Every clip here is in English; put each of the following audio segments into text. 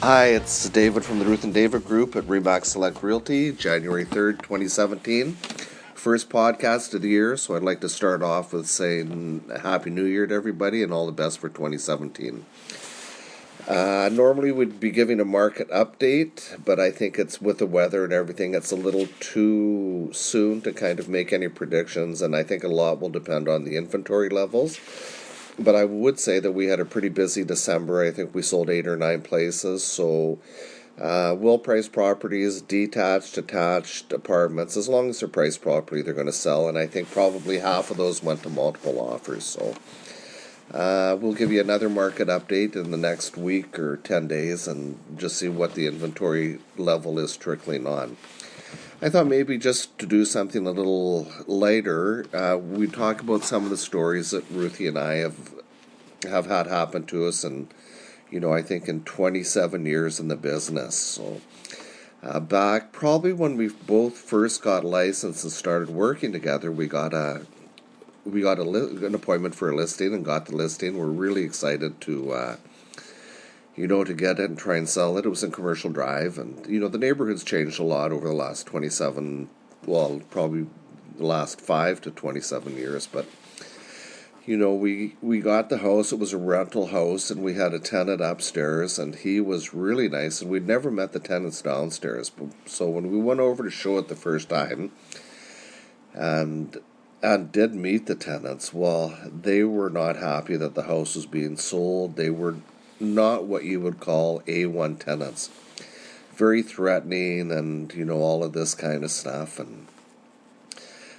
Hi, it's David from the Ruth and David Group at Remax Select Realty, January 3rd, 2017. First podcast of the year, so I'd like to start off with saying Happy New Year to everybody and all the best for 2017. Normally we'd be giving a market update, but I think it's with the weather and everything, it's a little too soon to kind of make any predictions, and I think a lot will depend on the inventory levels. But I would say that we had a pretty busy December. I think we sold 8 or 9 places. So well-priced properties, detached, attached apartments, as long as they're priced properly, they're going to sell. And I think probably half of those went to multiple offers. So we'll give you another market update in the next week or 10 days and just see what the inventory level is trickling on. I thought maybe just to do something a little lighter, we'd talk about some of the stories that Ruthie and I have had happen to us, and I think in 27 years in the business. So back probably when we both first got licensed and started working together, we got an appointment for a listing and got the listing. We're really excited to get it and try and sell it. It was in Commercial Drive, and, the neighborhood's changed a lot over the last probably the last 5 to 27 years, but, we got the house. It was a rental house, and we had a tenant upstairs, and he was really nice, and we'd never met the tenants downstairs. So when we went over to show it the first time, and did meet the tenants, well, they were not happy that the house was being sold. They were not what you would call A1 tenants. Very threatening and, all of this kind of stuff. And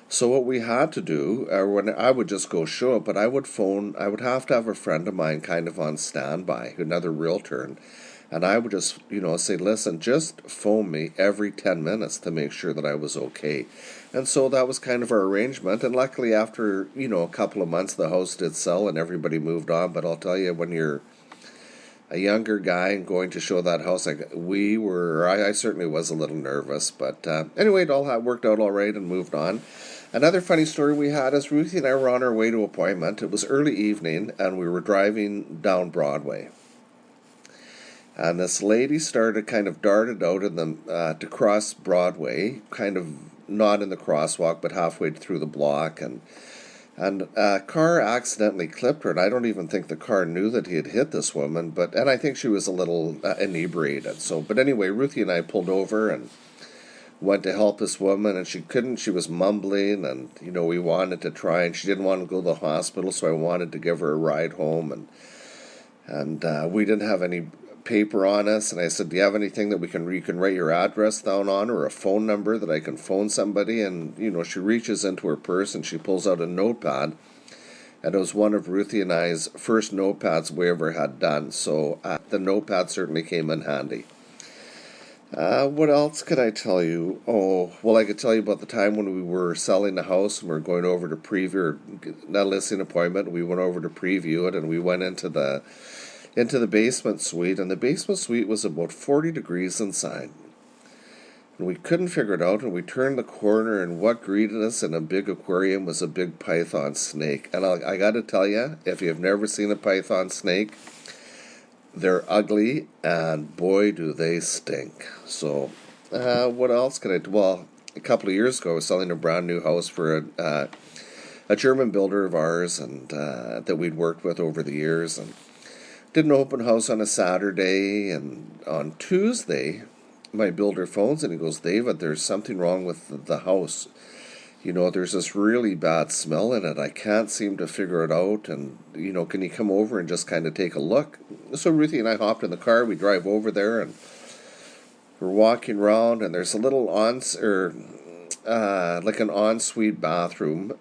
so what we had to do, when I would just go show it, but I would have to have a friend of mine kind of on standby, another realtor, and I would just, say, listen, just phone me every 10 minutes to make sure that I was okay. And so that was kind of our arrangement. And luckily after, a couple of months, the house did sell and everybody moved on. But I'll tell you, when you're a younger guy and going to show that house, I certainly was a little nervous, but anyway, it all worked out all right and moved on. Another funny story we had is Ruthie and I were on our way to appointment. It was early evening, and we were driving down Broadway, and this lady darted out to cross Broadway, kind of not in the crosswalk, but halfway through the block, and a car accidentally clipped her, and I don't even think the car knew that he had hit this woman, and I think she was a little inebriated. But anyway, Ruthie and I pulled over and went to help this woman, and she couldn't. She was mumbling, and, we wanted to try, and she didn't want to go to the hospital, so I wanted to give her a ride home, and we didn't have any paper on us, and I said, do you have anything that you can write your address down on, or a phone number that I can phone somebody? And she reaches into her purse and she pulls out a notepad, and it was one of Ruthie and I's first notepads we ever had done, so the notepad certainly came in handy. What else could I tell you? Oh, well, I could tell you about the time when we were selling the house and we were going over to preview, not listing appointment, we went over to preview it, and we went into the basement suite, and the basement suite was about 40 degrees inside. And we couldn't figure it out, and we turned the corner, and what greeted us in a big aquarium was a big python snake. And I got to tell you, if you've never seen a python snake, they're ugly, and boy, do they stink. So, what else can I do? Well, a couple of years ago, I was selling a brand new house for a German builder of ours, and that we'd worked with over the years, and did an open house on a Saturday, and on Tuesday, my builder phones and he goes, David, there's something wrong with the house. There's this really bad smell in it. I can't seem to figure it out, and, can you come over and just kind of take a look? So Ruthie and I hopped in the car, we drive over there, and we're walking around, and there's a little like an ensuite bathroom,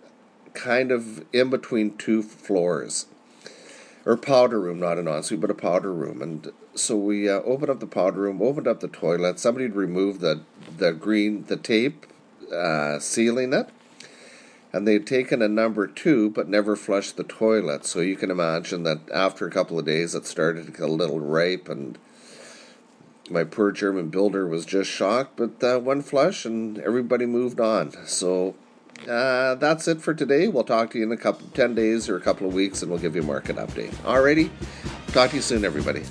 kind of in between 2 floors. Or powder room, not an ensuite, but a powder room. And so we opened up the powder room, opened up the toilet. Somebody had removed the tape sealing it, and they had taken a number 2, but never flushed the toilet. So you can imagine that after a couple of days, it started to get a little ripe, and my poor German builder was just shocked, but one flush, and everybody moved on. So that's it for today. We'll talk to you in 10 days or a couple of weeks, and we'll give you a market update. Alrighty, talk to you soon, everybody.